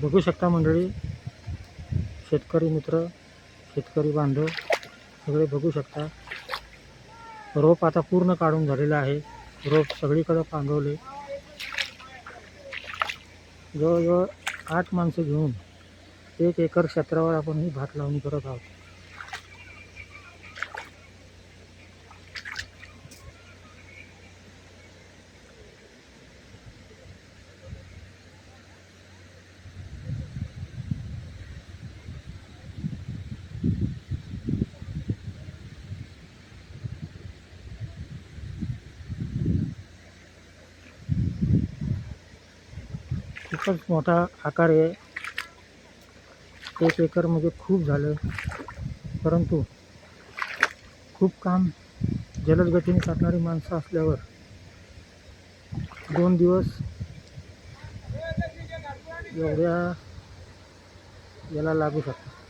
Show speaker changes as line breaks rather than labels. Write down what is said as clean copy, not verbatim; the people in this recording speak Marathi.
बघू शकता मंडळी, शेतकरी मित्र, शेतकरी बांधव सगळे बघू शकता. रोप आता पूर्ण काढून झालेलं आहे. रोप सगळीकडे पांगवले. जवळजवळ 8 माणसं घेऊन 1 एकर क्षेत्रावर आपण ही भात लावणी करत आहोत. खूपच मोठा आकार आहे. 1 एकर म्हणजे खूप झालं, परंतु खूप काम जलद गतीने करणारी माणसं असल्यावर 2 दिवस एवढ्या याला लागू शकतात.